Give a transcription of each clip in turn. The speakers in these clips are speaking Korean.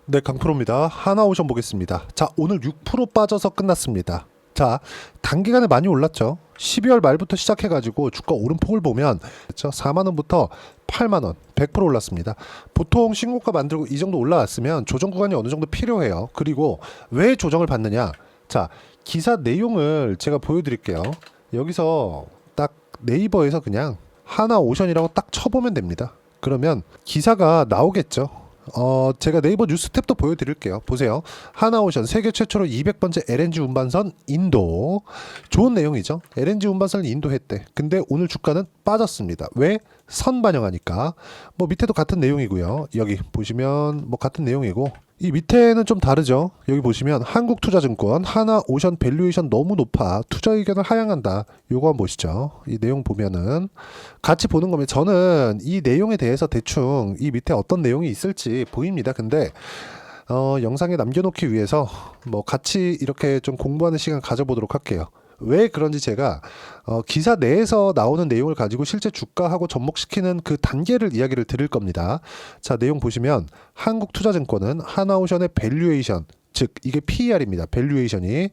네, 강프로입니다. 하나오션 보겠습니다. 자, 오늘 6% 빠져서 끝났습니다. 자, 단기간에 많이 올랐죠. 12월 말부터 시작해가지고 주가 오름폭을 보면 그렇죠? 4만원부터 8만원 100% 올랐습니다. 보통 신고가 만들고 이 정도 올라왔으면 조정 구간이 어느 정도 필요해요. 그리고 왜 조정을 받느냐. 자, 기사 내용을 제가 보여드릴게요. 여기서 딱 네이버에서 그냥 하나오션이라고 딱 쳐보면 됩니다. 그러면 기사가 나오겠죠. 제가 네이버 뉴스 탭도 보여드릴게요. 보세요. 하나오션 세계 최초로 200번째 LNG 운반선 인도. 좋은 내용이죠. LNG 운반선을 인도했대. 근데 오늘 주가는 빠졌습니다. 왜? 선 반영하니까. 뭐 밑에도 같은 내용이고요. 여기 보시면 뭐 같은 내용이고, 이 밑에는 좀 다르죠. 여기 보시면 한국투자증권 하나오션 밸류에이션 너무 높아 투자 의견을 하향한다. 요거 한번 보시죠. 이 내용 보면은 같이 보는 거면 저는 이 내용에 대해서 대충 이 밑에 어떤 내용이 있을지 보입니다. 근데 영상에 남겨놓기 위해서 뭐 같이 이렇게 좀 공부하는 시간 가져보도록 할게요. 왜 그런지 제가 기사 내에서 나오는 내용을 가지고 실제 주가하고 접목시키는 그 단계를 이야기를 드릴 겁니다. 자, 내용 보시면 한국투자증권은 하나오션의 밸류에이션, 즉 이게 PER입니다. 밸류에이션이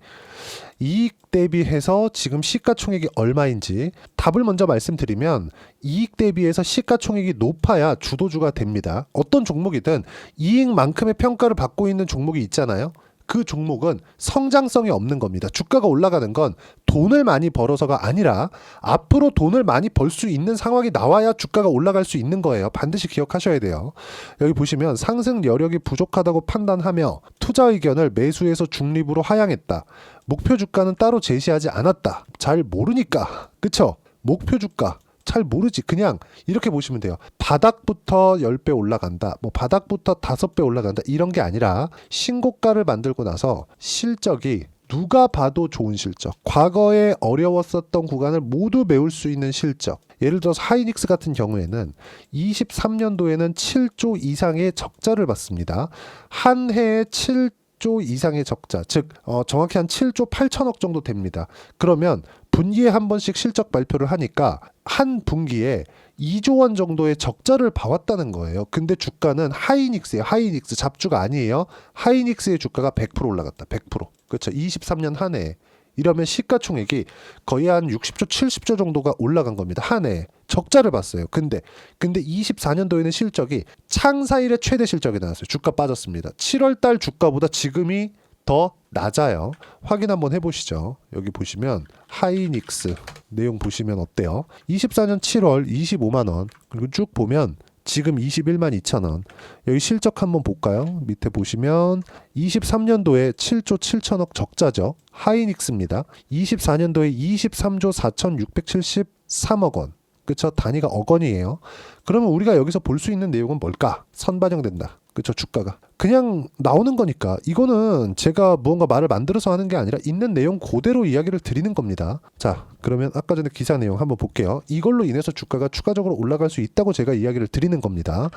이익 대비해서 지금 시가총액이 얼마인지 답을 먼저 말씀드리면, 이익 대비해서 시가총액이 높아야 주도주가 됩니다. 어떤 종목이든 이익만큼의 평가를 받고 있는 종목이 있잖아요. 그 종목은 성장성이 없는 겁니다. 주가가 올라가는 건 돈을 많이 벌어서가 아니라 앞으로 돈을 많이 벌 수 있는 상황이 나와야 주가가 올라갈 수 있는 거예요. 반드시 기억하셔야 돼요. 여기 보시면 상승 여력이 부족하다고 판단하며 투자 의견을 매수에서 중립으로 하향했다. 목표 주가는 따로 제시하지 않았다. 잘 모르니까. 그쵸? 목표 주가 잘 모르지. 그냥 이렇게 보시면 돼요. 바닥부터 10배 올라간다. 뭐 바닥부터 5배 올라간다. 이런 게 아니라 신고가를 만들고 나서 실적이 누가 봐도 좋은 실적. 과거에 어려웠었던 구간을 모두 메울 수 있는 실적. 예를 들어서 하이닉스 같은 경우에는 23년도에는 7조 이상의 적자를 봤습니다. 한 해에 7조 이상의 적자, 즉 정확히 한 7조 8천억 정도 됩니다. 그러면 분기에 한 번씩 실적 발표를 하니까 한 분기에 2조 원 정도의 적자를 봐왔다는 거예요. 근데 주가는 하이닉스예요. 하이닉스 잡주가 아니에요. 하이닉스의 주가가 100% 올라갔다. 100%. 그렇죠. 23년 한 해에. 이러면 시가총액이 거의 한 60조, 70조 정도가 올라간 겁니다. 한 해에. 적자를 봤어요. 근데 24년도에는 실적이 창사 이래 최대 실적이 나왔어요. 주가 빠졌습니다. 7월 달 주가보다 지금이 더 낮아요. 확인 한번 해보시죠. 여기 보시면 하이닉스 내용 보시면 어때요? 24년 7월 25만원, 그리고 쭉 보면 지금 21만 2천원. 여기 실적 한번 볼까요? 밑에 보시면 23년도에 7조 7천억 적자죠. 하이닉스입니다. 24년도에 23조 4,673억 원. 그쵸? 단위가 억 원이에요. 그러면 우리가 여기서 볼 수 있는 내용은 뭘까? 선반영된다. 그쵸? 주가가 그냥 나오는 거니까 이거는 제가 무언가 말을 만들어서 하는 게 아니라 있는 내용 그대로 이야기를 드리는 겁니다. 자, 그러면 아까 전에 기사 내용 한번 볼게요. 이걸로 인해서 주가가 추가적으로 올라갈 수 있다고 제가 이야기를 드리는 겁니다.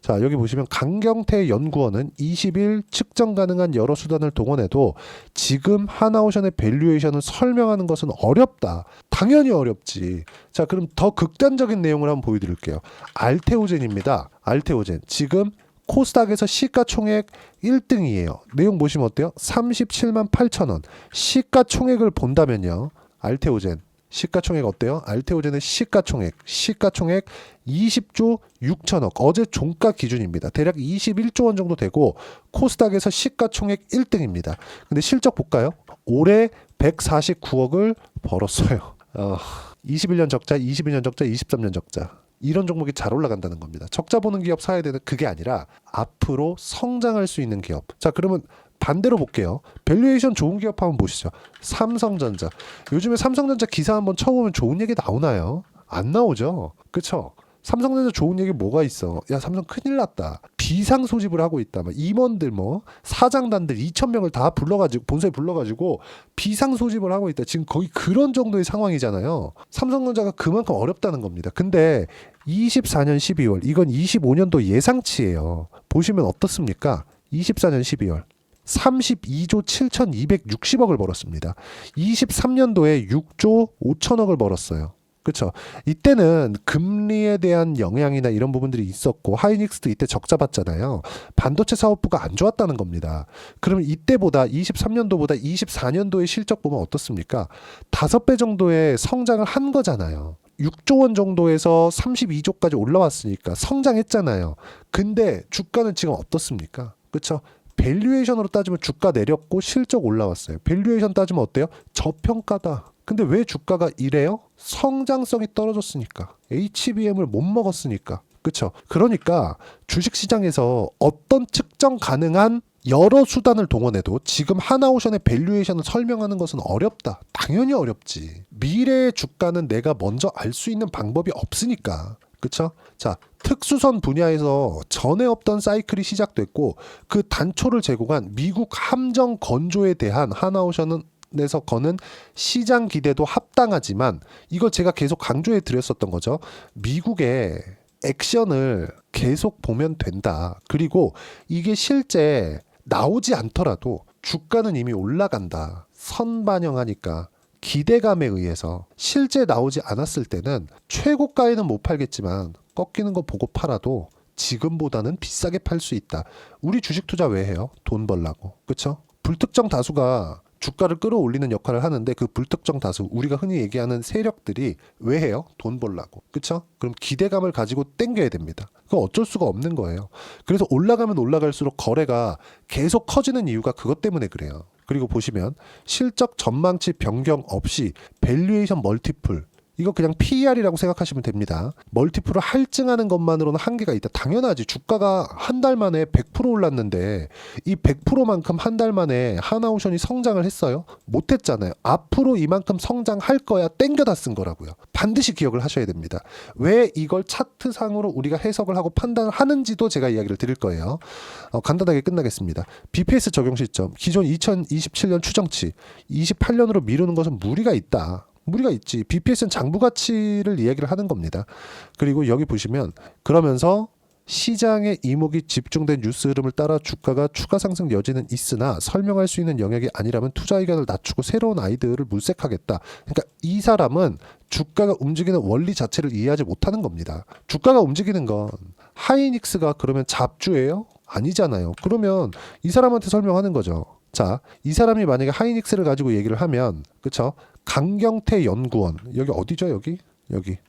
자, 여기 보시면 강경태 연구원은 20일 측정 가능한 여러 수단을 동원해도 지금 하나오션의 밸류에이션을 설명하는 것은 어렵다. 당연히 어렵지. 자, 그럼 더 극단적인 내용을 한번 보여드릴게요. 알테오젠입니다. 알테오젠 지금 코스닥에서 시가총액 1등이에요. 내용 보시면 어때요? 37만 8천원. 시가총액을 본다면요. 알테오젠 시가총액 어때요? 알테오젠의 시가총액 20조 6천억. 어제 종가 기준입니다. 대략 21조 원 정도 되고 코스닥에서 시가총액 1등입니다. 근데 실적 볼까요? 올해 149억을 벌었어요. 21년 적자, 22년 적자, 23년 적자. 이런 종목이 잘 올라간다는 겁니다. 적자 보는 기업 사야 되는 그게 아니라 앞으로 성장할 수 있는 기업. 자, 그러면 반대로 볼게요. 밸류에이션 좋은 기업 한번 보시죠. 삼성전자. 요즘에 삼성전자 기사 한번 쳐보면 좋은 얘기 나오나요? 안 나오죠. 그쵸? 삼성전자 좋은 얘기 뭐가 있어? 야, 삼성 큰일 났다. 비상 소집을 하고 있다. 막 임원들 뭐 사장단들 2,000명을 다 불러가지고 본사에 불러가지고 비상 소집을 하고 있다. 지금 거의 그런 정도의 상황이잖아요. 삼성전자가 그만큼 어렵다는 겁니다. 근데 24년 12월 이건 25년도 예상치예요. 보시면 어떻습니까? 24년 12월 32조 7,260억을 벌었습니다. 23년도에 6조 5천억을 벌었어요. 그렇죠. 이때는 금리에 대한 영향이나 이런 부분들이 있었고 하이닉스도 이때 적자 봤잖아요. 반도체 사업부가 안 좋았다는 겁니다. 그러면 이때보다 23년도보다 24년도의 실적 보면 어떻습니까? 5배 정도의 성장을 한 거잖아요. 6조 원 정도에서 32조까지 올라왔으니까 성장했잖아요. 근데 주가는 지금 어떻습니까? 그렇죠? 밸류에이션으로 따지면 주가 내렸고 실적 올라왔어요. 밸류에이션 따지면 어때요? 저평가다. 근데 왜 주가가 이래요? 성장성이 떨어졌으니까. HBM을 못 먹었으니까. 그렇죠? 그러니까 주식시장에서 어떤 측정 가능한 여러 수단을 동원해도 지금 하나오션의 밸류에이션을 설명하는 것은 어렵다. 당연히 어렵지. 미래의 주가는 내가 먼저 알 수 있는 방법이 없으니까. 그쵸? 자, 특수선 분야에서 전에 없던 사이클이 시작됐고 그 단초를 제공한 미국 함정 건조에 대한 하나오션은 에서 거는 시장 기대도 합당하지만 이걸 제가 계속 강조해 드렸었던 거죠. 미국의 액션을 계속 보면 된다. 그리고 이게 실제 나오지 않더라도 주가는 이미 올라간다. 선반영하니까 기대감에 의해서 실제 나오지 않았을 때는 최고가에는 못 팔겠지만 꺾이는 거 보고 팔아도 지금보다는 비싸게 팔 수 있다. 우리 주식 투자 왜 해요? 돈 벌라고. 그쵸? 불특정 다수가 주가를 끌어올리는 역할을 하는데 그 불특정 다수 우리가 흔히 얘기하는 세력들이 왜 해요? 돈 벌라고. 그쵸? 그럼 기대감을 가지고 땡겨야 됩니다. 그거 어쩔 수가 없는 거예요. 그래서 올라가면 올라갈수록 거래가 계속 커지는 이유가 그것 때문에 그래요. 그리고 보시면 실적 전망치 변경 없이 밸류에이션 멀티플 이거 그냥 PER이라고 생각하시면 됩니다. 멀티플을 할증하는 것만으로는 한계가 있다. 당연하지. 주가가 한 달 만에 100% 올랐는데 이 100%만큼 한 달 만에 하나오션이 성장을 했어요? 못했잖아요. 앞으로 이만큼 성장할 거야 땡겨다 쓴 거라고요. 반드시 기억을 하셔야 됩니다. 왜 이걸 차트상으로 우리가 해석을 하고 판단을 하는지도 제가 이야기를 드릴 거예요. 간단하게 끝나겠습니다. BPS 적용 시점 기존 2027년 추정치 28년으로 미루는 것은 무리가 있다. 무리가 있지. BPS는 장부 가치를 이야기를 하는 겁니다. 그리고 여기 보시면 그러면서 시장의 이목이 집중된 뉴스 흐름을 따라 주가가 추가 상승 여지는 있으나 설명할 수 있는 영역이 아니라면 투자 의견을 낮추고 새로운 아이디어를 물색하겠다. 그러니까 이 사람은 주가가 움직이는 원리 자체를 이해하지 못하는 겁니다. 주가가 움직이는 건 하이닉스가 그러면 잡주예요? 아니잖아요. 그러면 이 사람한테 설명하는 거죠. 자, 이 사람이 만약에 하이닉스를 가지고 얘기를 하면 그쵸? 강경태 연구원 여기 어디죠? 여기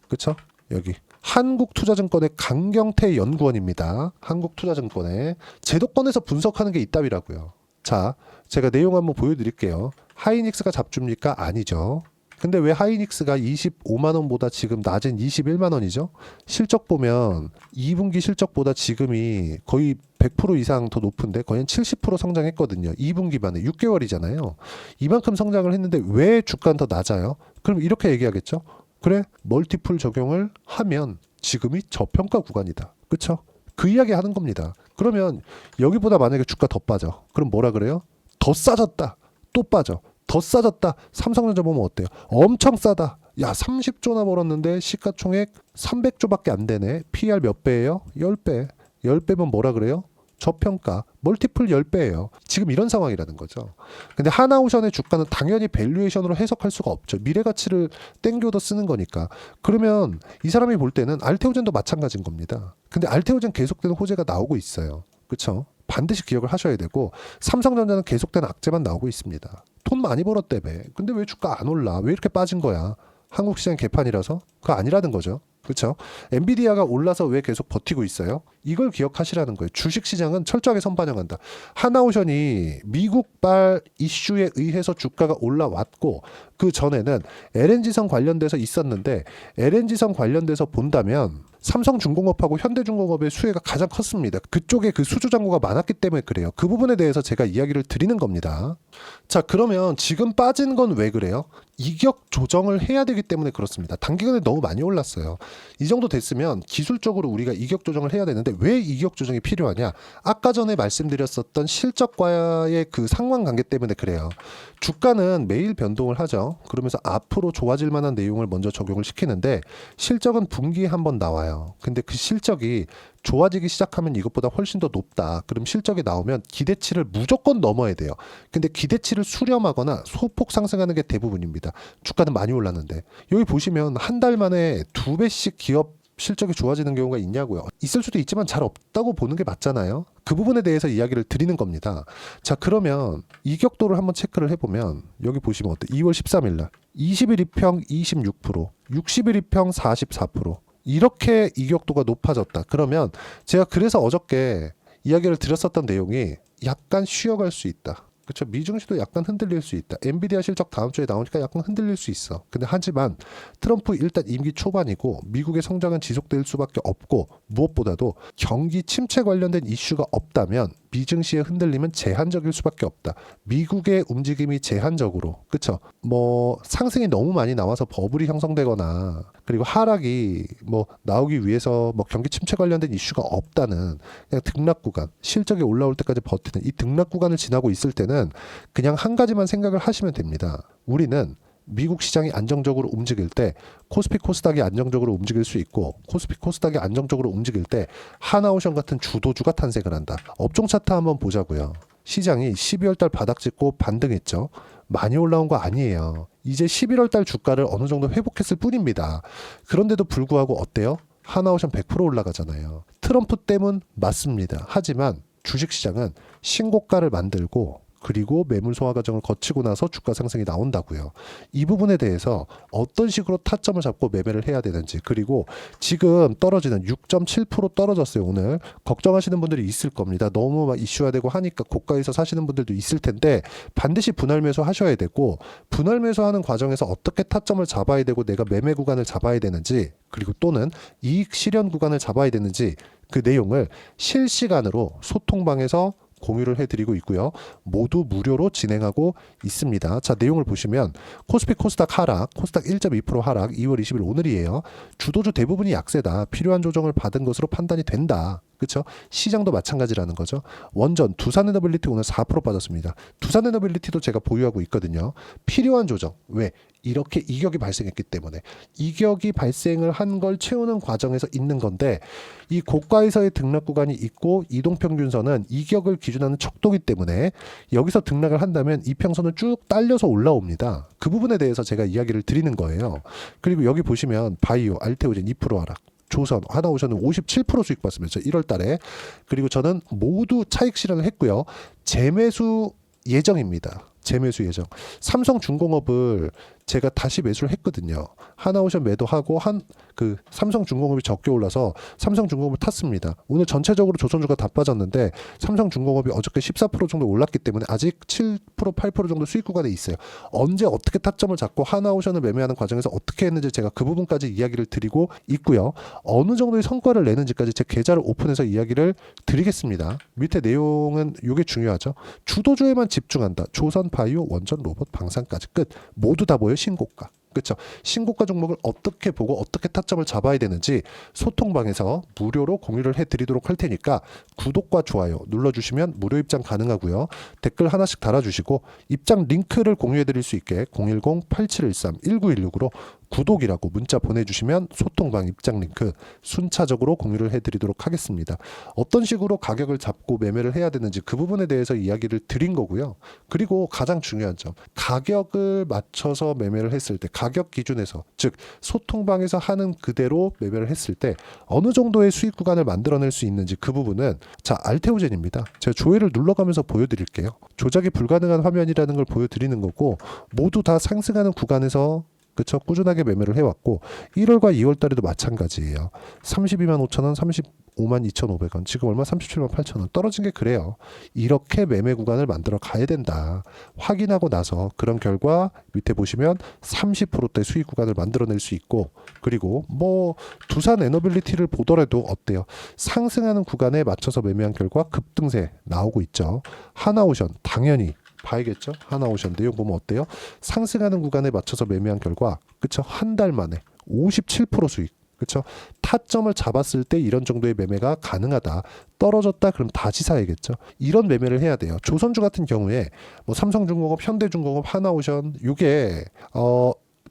그쵸? 여기 한국투자증권의 강경태 연구원입니다. 한국투자증권의 제도권에서 분석하는 게 이따위라고요. 자, 제가 내용 한번 보여드릴게요. 하이닉스가 잡줍니까? 아니죠. 근데 왜 하이닉스가 25만 원보다 지금 낮은 21만 원이죠? 실적 보면 2분기 실적보다 지금이 거의 100% 이상 더 높은데 거의 한 70% 성장했거든요. 2분기 만에 6개월이잖아요. 이만큼 성장을 했는데 왜 주가는 더 낮아요? 그럼 이렇게 얘기하겠죠? 그래, 멀티플 적용을 하면 지금이 저평가 구간이다. 그쵸? 그 이야기 하는 겁니다. 그러면 여기보다 만약에 주가 더 빠져. 그럼 뭐라 그래요? 더 싸졌다. 또 빠져. 더 싸졌다. 삼성전자 보면 어때요? 엄청 싸다. 야, 30조나 벌었는데 시가총액 300조밖에 안 되네. PR 몇 배예요? 10배. 10배면 뭐라 그래요? 저평가. 멀티플 10배예요. 지금 이런 상황이라는 거죠. 근데 하나오션의 주가는 당연히 밸류에이션으로 해석할 수가 없죠. 미래 가치를 땡겨도 쓰는 거니까. 그러면 이 사람이 볼 때는 알테오젠도 마찬가지인 겁니다. 근데 알테오젠 계속되는 호재가 나오고 있어요. 그렇죠? 반드시 기억을 하셔야 되고 삼성전자는 계속된 악재만 나오고 있습니다. 돈 많이 벌었대매. 근데 왜 주가 안 올라? 왜 이렇게 빠진 거야? 한국 시장 개판이라서? 그거 아니라는 거죠. 그렇죠? 엔비디아가 올라서 왜 계속 버티고 있어요? 이걸 기억하시라는 거예요. 주식시장은 철저하게 선반영한다. 하나오션이 미국발 이슈에 의해서 주가가 올라왔고 그 전에는 LNG선 관련돼서 있었는데 LNG선 관련돼서 본다면 삼성중공업하고 현대중공업의 수혜가 가장 컸습니다. 그쪽에 그 수주 잔고가 많았기 때문에 그래요. 그 부분에 대해서 제가 이야기를 드리는 겁니다. 자, 그러면 지금 빠진 건 왜 그래요? 이격 조정을 해야 되기 때문에 그렇습니다. 단기간에 너무 많이 올랐어요. 이 정도 됐으면 기술적으로 우리가 이격 조정을 해야 되는데 왜 이격 조정이 필요하냐? 아까 전에 말씀드렸었던 실적과의 그 상관관계 때문에 그래요. 주가는 매일 변동을 하죠. 좋아요. 그러면서 앞으로 좋아질 만한 내용을 먼저 적용을 시키는데 실적은 분기에 한 번 나와요. 근데 그 실적이 좋아지기 시작하면 이것보다 훨씬 더 높다. 그럼 실적이 나오면 기대치를 무조건 넘어야 돼요. 근데 기대치를 수렴하거나 소폭 상승하는 게 대부분입니다. 주가는 많이 올랐는데 여기 보시면 한 달 만에 2배씩 기업 실적이 좋아지는 경우가 있냐고요. 있을 수도 있지만 잘 없다고 보는 게 맞잖아요. 그 부분에 대해서 이야기를 드리는 겁니다. 자, 그러면 이격도를 한번 체크를 해보면 여기 보시면 어때? 2월 13일 날 20일 이평 26%, 60일 이평 44%. 이렇게 이격도가 높아졌다. 그러면 제가 그래서 어저께 이야기를 드렸었던 내용이 약간 쉬어갈 수 있다. 그렇죠. 미증시도 약간 흔들릴 수 있다. 엔비디아 실적 다음 주에 나오니까 약간 흔들릴 수 있어. 근데 하지만 트럼프 일단 임기 초반이고 미국의 성장은 지속될 수밖에 없고 무엇보다도 경기 침체 관련된 이슈가 없다면 미증시의 흔들림은 제한적일 수밖에 없다. 미국의 움직임이 제한적으로, 그렇죠. 뭐 상승이 너무 많이 나와서 버블이 형성되거나 그리고 하락이 뭐 나오기 위해서 뭐 경기 침체 관련된 이슈가 없다는 그냥 등락 구간, 실적이 올라올 때까지 버티는 이 등락 구간을 지나고 있을 때는 그냥 한 가지만 생각을 하시면 됩니다. 우리는 미국 시장이 안정적으로 움직일 때 코스피 코스닥이 안정적으로 움직일 수 있고 코스피 코스닥이 안정적으로 움직일 때 하나오션 같은 주도주가 탄생을 한다. 업종 차트 한번 보자고요. 시장이 12월 달 바닥 찍고 반등했죠. 많이 올라온 거 아니에요. 이제 11월 달 주가를 어느 정도 회복했을 뿐입니다. 그런데도 불구하고 어때요? 하나오션 100% 올라가잖아요. 트럼프 때문 맞습니다. 하지만 주식시장은 신고가를 만들고 그리고 매물 소화 과정을 거치고 나서 주가 상승이 나온다고요. 이 부분에 대해서 어떤 식으로 타점을 잡고 매매를 해야 되는지, 그리고 지금 떨어지는 6.7% 떨어졌어요. 오늘 걱정하시는 분들이 있을 겁니다. 너무 막 이슈화되고 하니까 고가에서 사시는 분들도 있을 텐데 반드시 분할 매수 하셔야 되고, 분할 매수하는 과정에서 어떻게 타점을 잡아야 되고 내가 매매 구간을 잡아야 되는지, 그리고 또는 이익 실현 구간을 잡아야 되는지 그 내용을 실시간으로 소통방에서 공유를 해드리고 있고요. 모두 무료로 진행하고 있습니다. 자, 내용을 보시면 코스피 코스닥 하락, 코스닥 1.2% 하락, 2월 20일 오늘이에요. 주도주 대부분이 약세다. 필요한 조정을 받은 것으로 판단이 된다. 그렇죠? 시장도 마찬가지라는 거죠. 원전 두산에너빌리티 오늘 4% 빠졌습니다. 두산에너빌리티도 제가 보유하고 있거든요. 필요한 조정. 왜? 이렇게 이격이 발생했기 때문에. 이격이 발생을 한 걸 채우는 과정에서 있는 건데 이 고가에서의 등락 구간이 있고 이동평균선은 이격을 기준하는 척도기 때문에 여기서 등락을 한다면 이평선은 쭉 딸려서 올라옵니다. 그 부분에 대해서 제가 이야기를 드리는 거예요. 그리고 여기 보시면 바이오, 알테오젠 2% 하락. 조선, 하나오션은 57% 수익 봤습니다. 1월 달에. 그리고 저는 모두 차익 실현을 했고요. 재매수 예정입니다. 재매수 예정. 삼성중공업을 제가 다시 매수를 했거든요. 하나오션 매도하고 삼성중공업이 적게 올라서 삼성중공업을 탔습니다. 오늘 전체적으로 조선주가 다 빠졌는데 삼성중공업이 어저께 14% 정도 올랐기 때문에 아직 7%, 8% 정도 수익 구간에 있어요. 언제 어떻게 타점을 잡고 하나오션을 매매하는 과정에서 어떻게 했는지 제가 그 부분까지 이야기를 드리고 있고요. 어느 정도의 성과를 내는지까지 제 계좌를 오픈해서 이야기를 드리겠습니다. 밑에 내용은 이게 중요하죠. 주도주에만 집중한다. 조선, 바이오, 원전, 로봇, 방산까지 끝. 모두 다 뭐예요? 신고가. 그렇죠. 신고가 종목을 어떻게 보고 어떻게 타점을 잡아야 되는지 소통방에서 무료로 공유를 해드리도록 할 테니까 구독과 좋아요 눌러주시면 무료 입장 가능하고요. 댓글 하나씩 달아주시고 입장 링크를 공유해드릴 수 있게 010-8713-1916으로 구독이라고 문자 보내주시면 소통방 입장 링크 순차적으로 공유를 해드리도록 하겠습니다. 어떤 식으로 가격을 잡고 매매를 해야 되는지 그 부분에 대해서 이야기를 드린 거고요. 그리고 가장 중요한 점, 가격을 맞춰서 매매를 했을 때 가격 기준에서, 즉 소통방에서 하는 그대로 매매를 했을 때 어느 정도의 수익 구간을 만들어낼 수 있는지 그 부분은 자, 알테오젠입니다. 제가 조회를 눌러가면서 보여드릴게요. 조작이 불가능한 화면이라는 걸 보여드리는 거고 모두 다 상승하는 구간에서 그쵸? 꾸준하게 매매를 해왔고 1월과 2월 달에도 마찬가지예요. 32만 5천원, 35만 2,500원, 지금 얼마? 37만 8천원. 떨어진 게 그래요. 이렇게 매매 구간을 만들어 가야 된다. 확인하고 나서 그런 결과 밑에 보시면 30%대 수익 구간을 만들어낼 수 있고, 그리고 뭐 두산 에너빌리티를 보더라도 어때요? 상승하는 구간에 맞춰서 매매한 결과 급등세 나오고 있죠. 하나오션 당연히 봐야겠죠. 하나오션 내용 보면 어때요? 상승하는 구간에 맞춰서 매매한 결과 그쵸? 한 달 만에 57% 수익. 그렇죠? 타점을 잡았을 때 이런 정도의 매매가 가능하다. 떨어졌다 그럼 다시 사야겠죠. 이런 매매를 해야 돼요. 조선주 같은 경우에 뭐 삼성중공업, 현대중공업, 하나오션 요게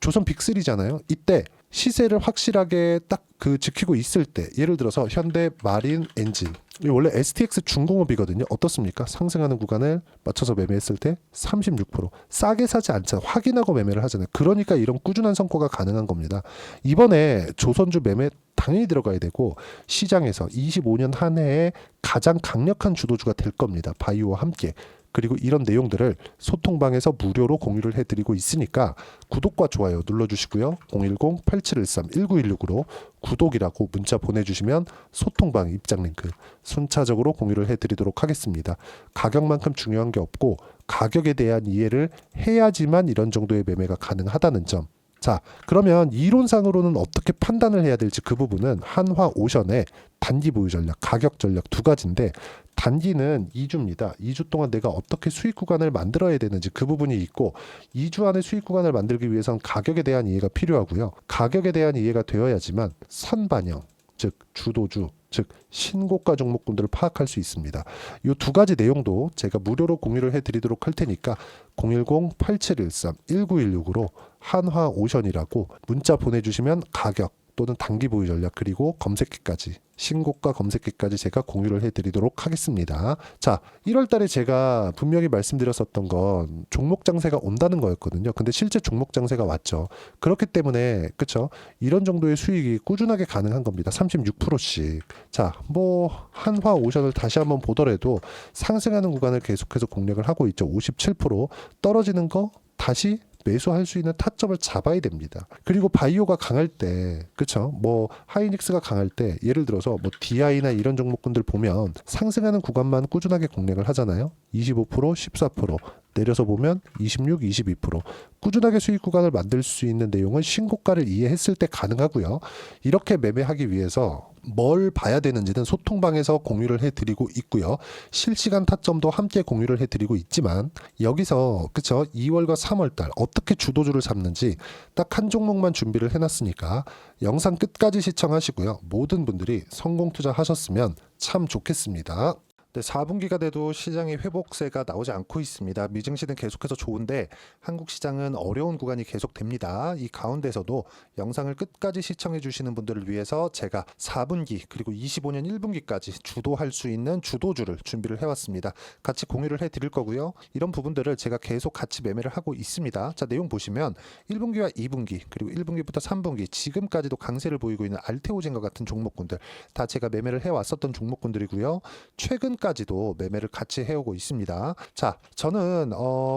조선 빅3잖아요. 이때 시세를 확실하게 딱 그 지키고 있을 때 예를 들어서 현대 마린 엔진 원래 STX 중공업이거든요. 어떻습니까? 상승하는 구간을 맞춰서 매매했을 때 36% 싸게 사지 않잖아요. 확인하고 매매를 하잖아요. 그러니까 이런 꾸준한 성과가 가능한 겁니다. 이번에 조선주 매매 당연히 들어가야 되고 시장에서 25년 한 해에 가장 강력한 주도주가 될 겁니다. 바이오와 함께. 그리고 이런 내용들을 소통방에서 무료로 공유를 해드리고 있으니까 구독과 좋아요 눌러주시고요. 010-8713-1916으로 구독이라고 문자 보내주시면 소통방 입장 링크 순차적으로 공유를 해드리도록 하겠습니다. 가격만큼 중요한 게 없고 가격에 대한 이해를 해야지만 이런 정도의 매매가 가능하다는 점. 자, 그러면 이론상으로는 어떻게 판단을 해야 될지 그 부분은 한화오션의 단기 보유 전략, 가격 전략 두 가지인데 단기는 2주입니다. 2주 동안 내가 어떻게 수익 구간을 만들어야 되는지 그 부분이 있고 2주 안에 수익 구간을 만들기 위해서는 가격에 대한 이해가 필요하고요. 가격에 대한 이해가 되어야지만 선반영, 즉 주도주, 즉 신고가 종목군들을 파악할 수 있습니다. 이 두 가지 내용도 제가 무료로 공유를 해드리도록 할 테니까 010-8713-1916으로 한화오션이라고 문자 보내주시면 가격 또는 단기 보유 전략 그리고 검색기까지 신고가 검색기까지 제가 공유를 해드리도록 하겠습니다. 자, 1월 달에 제가 분명히 말씀드렸었던 건 종목 장세가 온다는 거였거든요. 근데 실제 종목 장세가 왔죠. 그렇기 때문에 그쵸? 이런 정도의 수익이 꾸준하게 가능한 겁니다. 36%씩. 자, 뭐 한화오션을 다시 한번 보더라도 상승하는 구간을 계속해서 공략을 하고 있죠. 57% 떨어지는 거 다시 매수할 수 있는 타점을 잡아야 됩니다. 그리고 바이오가 강할 때, 그쵸? 뭐 하이닉스가 강할 때, 예를 들어서 뭐 DI나 이런 종목군들 보면 상승하는 구간만 꾸준하게 공략을 하잖아요. 25%, 14%. 내려서 보면 26, 22% 꾸준하게 수익 구간을 만들 수 있는 내용은 신고가를 이해했을 때 가능하고요. 이렇게 매매하기 위해서 뭘 봐야 되는지는 소통방에서 공유를 해드리고 있고요. 실시간 타점도 함께 공유를 해드리고 있지만 여기서 그쵸 2월과 3월달 어떻게 주도주를 잡는지 딱 한 종목만 준비를 해놨으니까 영상 끝까지 시청하시고요. 모든 분들이 성공 투자하셨으면 참 좋겠습니다. 네, 4분기가 돼도 시장의 회복세가 나오지 않고 있습니다. 미증시는 계속해서 좋은데 한국 시장은 어려운 구간이 계속됩니다. 이 가운데서도 영상을 끝까지 시청해 주시는 분들을 위해서 제가 4분기 그리고 25년 1분기까지 주도할 수 있는 주도주를 준비를 해왔습니다. 같이 공유를 해드릴 거고요. 이런 부분들을 제가 계속 같이 매매를 하고 있습니다. 자, 내용 보시면 1분기와 2분기 그리고 1분기부터 3분기 지금까지도 강세를 보이고 있는 알테오젠과 같은 종목군들 다 제가 매매를 해왔었던 종목군들이고요. 최근까지도 매매를 같이 해오고 있습니다. 자, 저는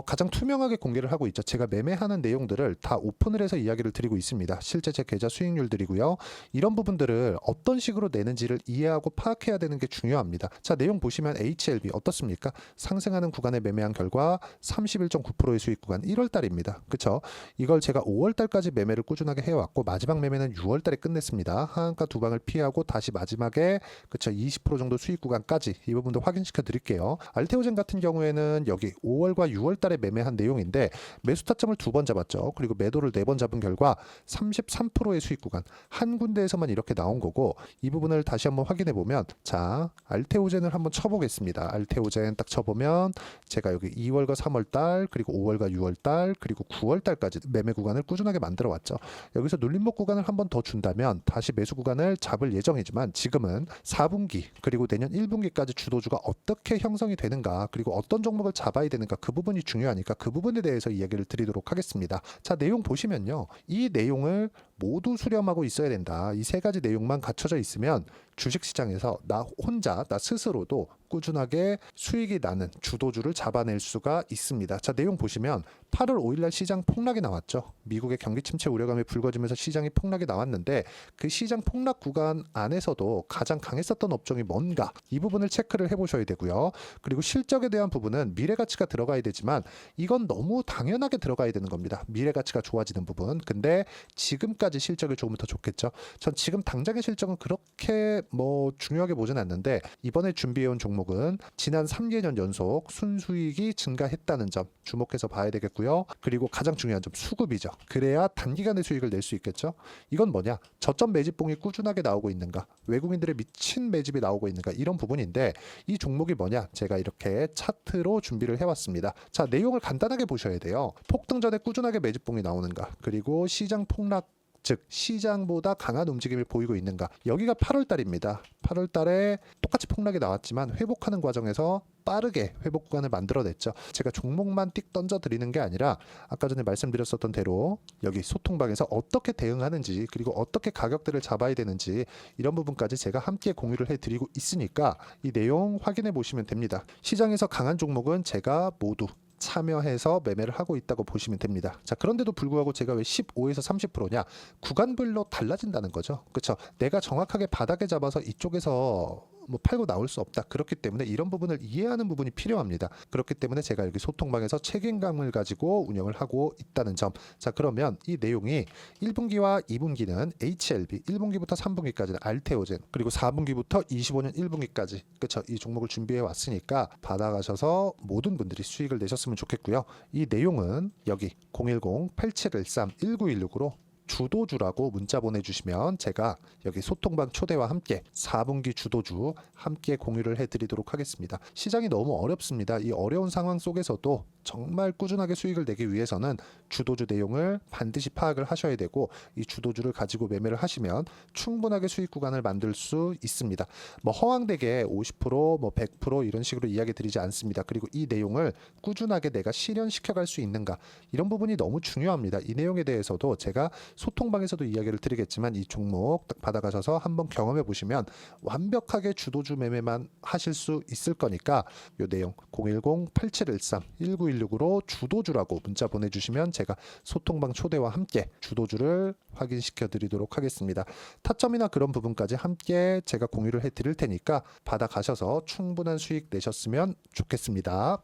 가장 투명하게 공개를 하고 있죠. 제가 매매하는 내용들을 다 오픈을 해서 이야기를 드리고 있습니다. 실제 제 계좌 수익률들이고요. 이런 부분들을 어떤 식으로 내는지를 이해하고 파악해야 되는 게 중요합니다. 자, 내용 보시면 HLB 어떻습니까? 상승하는 구간에 매매한 결과 31.9%의 수익 구간 1월 달입니다. 그쵸? 이걸 제가 5월 달까지 매매를 꾸준하게 해왔고 마지막 매매는 6월 달에 끝냈습니다. 하한가 두 방을 피하고 다시 마지막에 그쵸 20% 정도 수익 구간까지 이 부분도 확인시켜 드릴게요. 알테오젠 같은 경우에는 여기 5월과 6월 달에 매매한 내용인데 매수 타점을 2번 잡았죠. 그리고 매도를 4번 잡은 결과 33%의 수익 구간 한 군데에서만 이렇게 나온 거고 이 부분을 다시 한번 확인해 보면 자 알테오젠을 한번 쳐보겠습니다. 알테오젠 딱 쳐보면 제가 여기 2월과 3월 달 그리고 5월과 6월 달 그리고 9월 달까지 매매 구간을 꾸준하게 만들어 왔죠. 여기서 눌림목 구간을 한번 더 준다면 다시 매수 구간을 잡을 예정이지만 지금은 4분기 그리고 내년 1분기까지 주도주가 어떻게 형성이 되는가 그리고 어떤 종목을 잡아야 되는가 그 부분이 중요하니까 그 부분에 대해서 이야기를 드리도록 하겠습니다. 자, 내용 보시면요. 이 내용을 모두 수렴하고 있어야 된다. 이 세 가지 내용만 갖춰져 있으면 주식시장에서 나 혼자 나 스스로도 꾸준하게 수익이 나는 주도주를 잡아낼 수가 있습니다. 자, 내용 보시면 8월 5일날 시장 폭락이 나왔죠. 미국의 경기 침체 우려감이 불거지면서 시장이 폭락이 나왔는데 그 시장 폭락 구간 안에서도 가장 강했었던 업종이 뭔가 이 부분을 체크를 해보셔야 되고요. 그리고 실적에 대한 부분은 미래가치가 들어가야 되지만 이건 너무 당연하게 들어가야 되는 겁니다. 미래가치가 좋아지는 부분. 근데 지금까지 내일까지 실적이 조금 더 좋겠죠. 전 지금 당장의 실적은 그렇게 뭐 중요하게 보진 않는데 이번에 준비해온 종목은 지난 3개년 연속 순수익이 증가했다는 점 주목해서 봐야 되겠고요. 그리고 가장 중요한 점 수급이죠. 그래야 단기간에 수익을 낼 수 있겠죠. 이건 뭐냐? 저점 매집봉이 꾸준하게 나오고 있는가? 외국인들의 미친 매집이 나오고 있는가? 이런 부분인데 이 종목이 뭐냐? 제가 이렇게 차트로 준비를 해왔습니다. 자, 내용을 간단하게 보셔야 돼요. 폭등 전에 꾸준하게 매집봉이 나오는가? 그리고 시장 폭락 즉 시장보다 강한 움직임을 보이고 있는가. 여기가 8월 달입니다. 8월 달에 똑같이 폭락이 나왔지만 회복하는 과정에서 빠르게 회복 구간을 만들어냈죠. 제가 종목만 띡 던져 드리는 게 아니라 아까 전에 말씀드렸었던 대로 여기 소통방에서 어떻게 대응하는지 그리고 어떻게 가격대를 잡아야 되는지 이런 부분까지 제가 함께 공유를 해드리고 있으니까 이 내용 확인해 보시면 됩니다. 시장에서 강한 종목은 제가 모두 참여해서 매매를 하고 있다고 보시면 됩니다. 자, 그런데도 불구하고 제가 왜 15에서 30%냐? 구간별로 달라진다는 거죠. 그렇죠? 내가 정확하게 바닥에 잡아서 이쪽에서 뭐 팔고 나올 수 없다. 그렇기 때문에 이런 부분을 이해하는 부분이 필요합니다. 그렇기 때문에 제가 여기 소통방에서 책임감을 가지고 운영을 하고 있다는 점. 자, 그러면 이 내용이 1분기와 2분기는 HLB, 1분기부터 3분기까지는 알테오젠, 그리고 4분기부터 25년 1분기까지 그렇죠? 이 종목을 준비해 왔으니까 받아가셔서 모든 분들이 수익을 내셨으면 좋겠고요. 이 내용은 여기 010-8713-1916으로 주도주라고 문자 보내주시면 제가 여기 소통방 초대와 함께 4분기 주도주 함께 공유를 해드리도록 하겠습니다. 시장이 너무 어렵습니다. 이 어려운 상황 속에서도 정말 꾸준하게 수익을 내기 위해서는 주도주 내용을 반드시 파악을 하셔야 되고 이 주도주를 가지고 매매를 하시면 충분하게 수익 구간을 만들 수 있습니다. 뭐 허황되게 50%, 100% 이런 식으로 이야기 드리지 않습니다. 그리고 이 내용을 꾸준하게 내가 실현시켜 갈 수 있는가 이런 부분이 너무 중요합니다. 이 내용에 대해서도 제가 소통방에서도 이야기를 드리겠지만 이 종목 딱 받아가셔서 한번 경험해 보시면 완벽하게 주도주 매매만 하실 수 있을 거니까 이 내용 010-8713-1916으로 주도주라고 문자 보내주시면 제가 소통방 초대와 함께 주도주를 확인시켜 드리도록 하겠습니다. 타점이나 그런 부분까지 함께 제가 공유를 해 드릴 테니까 받아가셔서 충분한 수익 내셨으면 좋겠습니다.